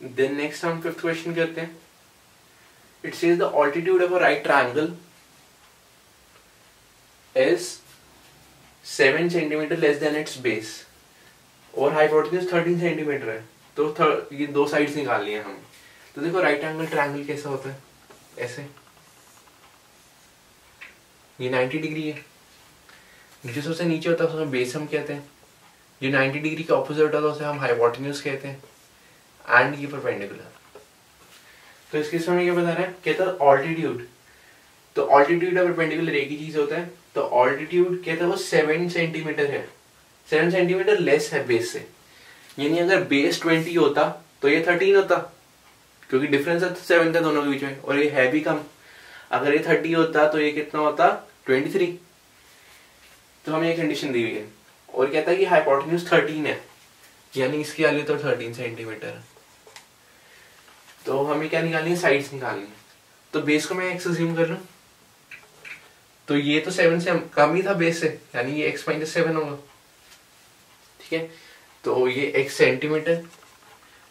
Then next हम fifth question करते हैं. It says the altitude of a right triangle is 7 centimetre less than it's base और hypotenuse 13 centimetre है. तो ये दो साइड्स निकाल लिए हम. तो देखो राइट एंगल ट्रायंगल कैसा होता है, ऐसे ये 90 डिग्री है, जो सबसे नीचे होता है उसमें बेस हम कहते हैं, जो 90 डिग्री के ऑपोजिट होता है उसे हम हाइपोटेन्यूज कहते हैं, एंड ये परपेंडिकुलर. तो इसके समय क्या बता रहा है, कहता है ऑल्टीट्यूड. तो ऑल्टीट्यूड और परपेंडिकुलर एक ही चीज होता है. तो ऑल्टीट्यूड कहता है वो 7 सेंटीमीटर है, 7 सेंटीमीटर लेस है बेस से. यानी अगर बेस 20 होता तो ये 13 होता, क्योंकि डिफरेंस है 7 का दोनों के बीच में, और ये है भी कम. अगर ये 30 होता तो ये कितना होता, 23. तो हमें ये कंडीशन दी हुई है. और कहता है कि हाइपोटेन्यूज 13 है, यानी इसकी वैल्यू तो 13 सेंटीमीटर है. तो हमें क्या निकालनी है, साइड्स निकालनी है. तो बेस को मैं एक्स अज्यूम कर लूं, तो ये तो 7 से कम ही था बेस से, यानी ये x - 7 होगा. ठीक है, तो ये x सेंटीमीटर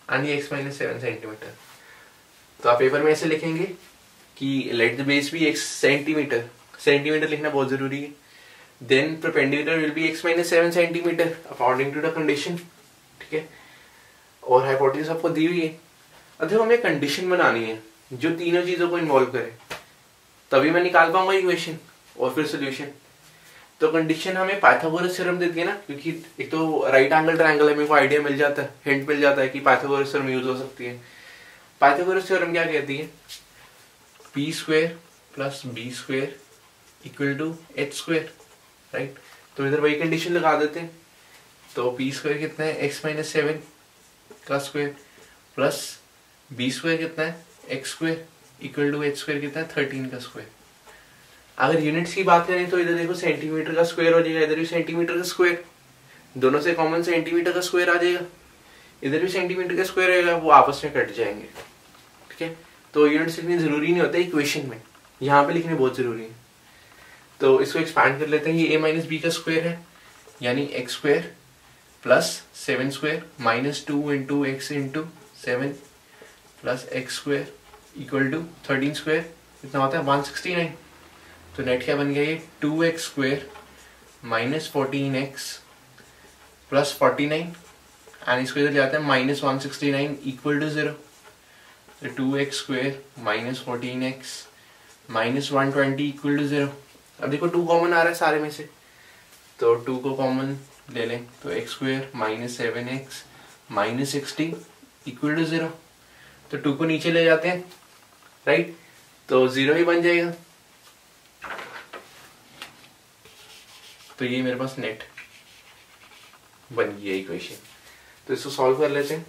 एंड ये x - 7 सेंटीमीटर. तो आप पेपर में ऐसे लिखेंगे कि let the base be x centimetre, centimetre लिखना बहुत जरूरी है. Then perpendicular will be x - 7 centimetre according to the condition. ठीक है, और हाइपोटेन्यूज आपको दी हुई है. अब देखो हमें कंडीशन बनानी है जो तीनों चीजों को इन्वॉल्व करे, तभी मैं निकाल पाऊंगा इक्वेशन और फिर सोल्यूशन. तो कंडीशन हमें पाइथागोरस थ्योरम देती है ना, क्योंकि एक तो राइट एंगल ट्रायंगल है, मेरे को आइडिया मिल जाता है, हिंट मिल जाता है कि पाइथागोरस थ्योरम यूज हो सकती है. पाइथागोरस थ्योरम क्या कहती है, p² + b² = h². राइट, तो इधर वही कंडीशन लगा देते हैं. तो p² कितना है, x - 7 का स्क्वायर प्लस b² कितना है, x² = h² कितना है, 13 का स्क्वायर. अगर यूनिट्स की बात करें तो इधर देखो सेंटीमीटर का स्क्वायर हो जाएगा, इधर भी सेंटीमीटर का स्क्वायर, दोनों से कॉमन सेंटीमीटर का स्क्वायर आ जाएगा, इधर भी सेंटीमीटर का स्क्वायर रहेगा, वो आपस में कट जाएंगे. ठीक है, तो यूनिट्स लिखनी जरूरी नहीं होता इक्वेशन में, यहाँ पे लिखने बहुत जरूरी है. तो इसको एक्सपैंड कर लेते हैं. ये a - b का स्क्वायर है, यानी x² + 7² - 2 × x × 7 + x² = 13² कितना होता है, 169. तो नेट क्या बन गया, ये 2x² - 14x + 49, एंड इसको इधर जाते हैं -169 = 0. तो 2x² - 14x - 120 = 0. अब देखो 2 कॉमन आ रहा है सारे में से, तो 2 को कॉमन ले लें, तो x² - 7x - 60 = 0. तो 2 को नीचे ले जाते हैं, राइट, तो 0 ही बन जाएगा. तो ये मेरे पास नेट बन गया इक्वेशन. तो इसको सॉल्व कर लेते हैं.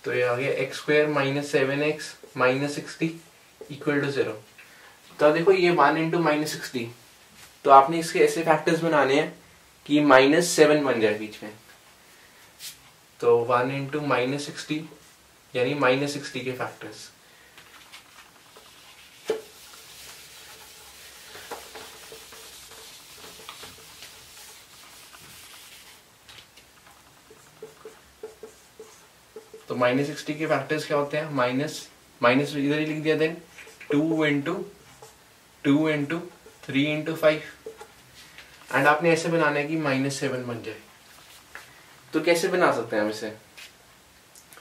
तो ये आ गया x² - 7x - 60 = 0. तो देखो ये 1 × -60, तो आपने इसके ऐसे फैक्टर्स बनाने हैं कि -7 बन जाए बीच में. तो 1 × -60 यानी -60 के फैक्टर्स. तो -60 के फैक्टर्स क्या होते हैं, माइनस इधर ही लिख दिया, देन 2 × 2 × 3 × 5, एंड आपने ऐसे बनाना है कि -7 बन जाए. तो कैसे बना सकते हैं हम इसे,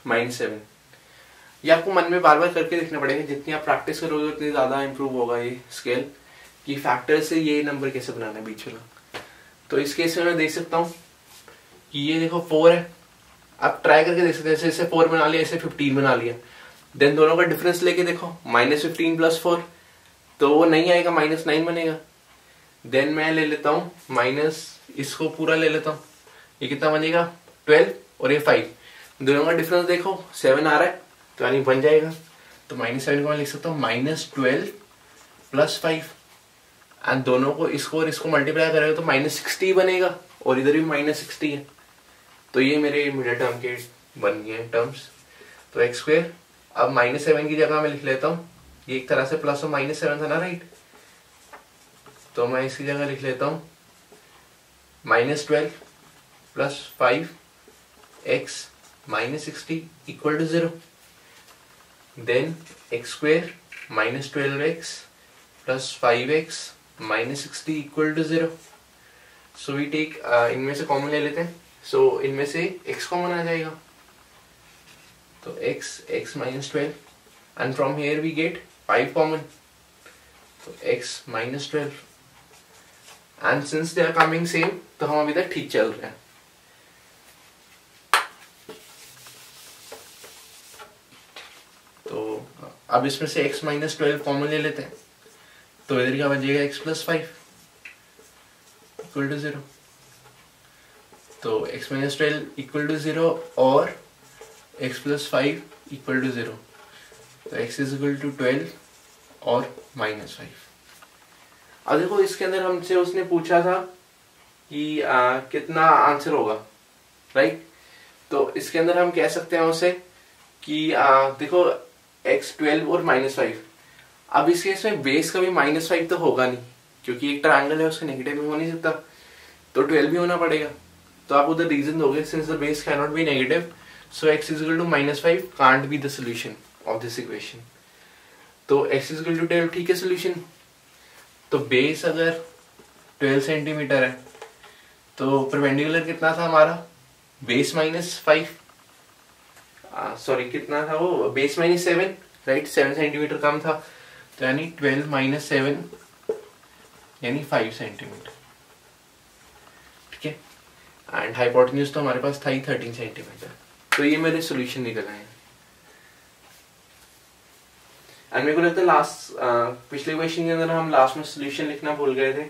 -7? ये आपको मन में बार बार करके देखना पड़ेगा. जितनी आप प्रैक्टिस करोगे उतनी ज्यादा इंप्रूव होगा ये स्केल, कि फैक्टर से ये नंबर कैसे बनाना है बीच वाला. तो इस केस में मैं देख सकता हूँ कि ये देखो 4 है. आप ट्राई करके देख सकते हैं, जैसे 4 बना लिया, ऐसे 15 बना लिया. देन दोनों का डिफरेंस लेके देखो, -15 + 4, तो वो नहीं आएगा, -9 बनेगा. देन मैं ले लेता हूँ माइनस, इसको पूरा ले लेता हूँ, ये कितना बनेगा, 12, और ये 5. दोनों का डिफरेंस देखो 7 आ रहा है, तो यानी बन जाएगा. तो -7 को मैं लिख सकता हूँ -12 + 5, एंड दोनों को, इसको और इसको मल्टीप्लाई करेगा तो -60 बनेगा, और इधर भी -60 है. तो ये मेरे मिडिल टर्म के बन गए टर्म्स. तो x², अब -7 की जगह मैं लिख लेता हूँ, ये एक तरह से +7 था ना, राइट. तो मैं इसकी जगह लिख लेता हूँ -12 plus 5x minus 60 equal to 0. Then x square minus 12x plus 5x minus 60 equal to 0. So we take इनमें से कॉमन ले लेते हैं. So इनमें से x कॉमन आ जाएगा, तो x minus 12 and from here we get 5 common, so x minus 12 and since they are coming same तो हम अभी तक ठीक चल रहे हैं. तो अब इसमें से x minus 12 कॉमन ले लेते हैं, तो इधर क्या बचेगा x plus 5 equal to 0. तो x minus 12 equal to 0 और x plus 5 equal to 0. तो x is equal to 12 और -5. अब देखो इसके अंदर हमसे उसने पूछा था कि कितना आंसर होगा, राइट. तो इसके अंदर हम कह सकते हैं उसे कि देखो x 12 और -5. अब इस केस में बेस का भी -5 तो होगा नहीं, क्योंकि एक ट्रायंगल है उसका नेगेटिव में हो नहीं सकता, तो 12 भी होना पड़ेगा. तो आप उधर रीजन दोगे, since the base can not be negative, so x is equal to -5 can't be the solution of this equation. तो x is equal to 12 ठीक है सोल्यूशन. तो बेस अगर 12 सेंटीमीटर है तो परपेंडिकुलर कितना था हमारा, बेस -5, सॉरी कितना था वो, बेस -7, राइट. 7 सेंटीमीटर कम था, तो यानी 12 - 7 यानी 5 सेंटीमीटर, ठीक है. एंड हाइपोटेन्यूज तो हमारे पास था ही 13 सेंटीमीटर. तो ये मेरे सोल्यूशन निकल आए. एंड मेरे को लगता है लास्ट पिछले क्वेश्चन के अंदर हम लास्ट में सोल्यूशन लिखना भूल गए थे,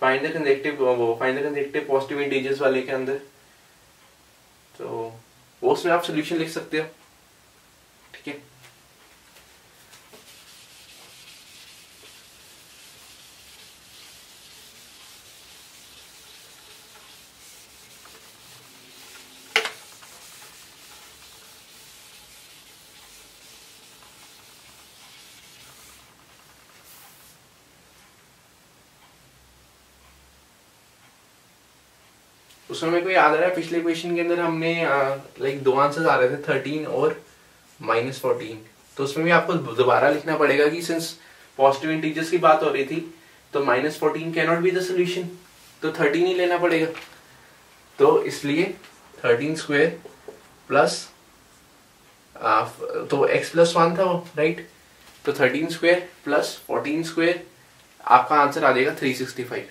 find the consecutive positive integers वाले के अंदर. तो वो उसमें आप सोल्यूशन लिख सकते हो, ठीक है. उसमें मेरे को याद आ रहा है पिछले क्वेश्चन के अंदर हमने लाइक दो आंसर्स आ रहे थे 13 और -14. तो उसमें भी आपको दोबारा लिखना पड़ेगा कि सिंस पॉजिटिव इंटीजर्स की बात हो रही थी तो -14 can not be the solution, तो 13 ही लेना पड़ेगा. तो इसलिए 13 स्क्वायर प्लस तो x plus 1 था वो, राइट. तो 13 स्क्वायर प्लस 14 स्क्वायर आपका आंसर आ जाएगा 365.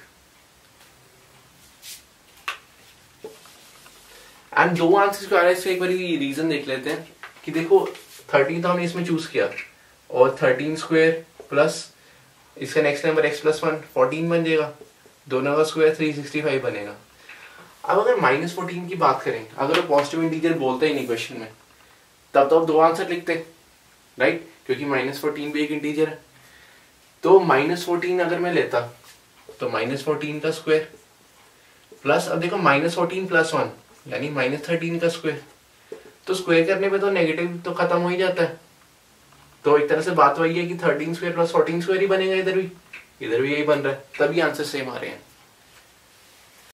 एंड दो आंसर्स के इसका एक बार रीजन देख लेते हैं कि देखो 13 तो हमने इसमें चूज किया और 13 स्क्वायर प्लस इसका नेक्स्ट नंबर x plus 1 14 बन जाएगा, दोनों का स्क्वायर 365 बनेगा. अब अगर -14 की बात करें, अगर पॉजिटिव इंटीजर बोलते ही नहीं क्वेश्चन में, तब तो आप दो आंसर लिखते, राइट, क्योंकि -14 भी एक इंटीजर है. तो -14 अगर मैं लेता तो -14 का स्क्वायर प्लस, अब देखो -14 प्लस 1 यानी -13 का स्क्वायर, तो स्क्वायर करने पे तो नेगेटिव तो खत्म हो ही जाता है. तो एक तरह से बात वही है कि 13 स्क्वायर प्लस 14 स्क्वायर ही बनेगा, इधर भी यही बन रहा है, तभी आंसर सेम आ रहे हैं.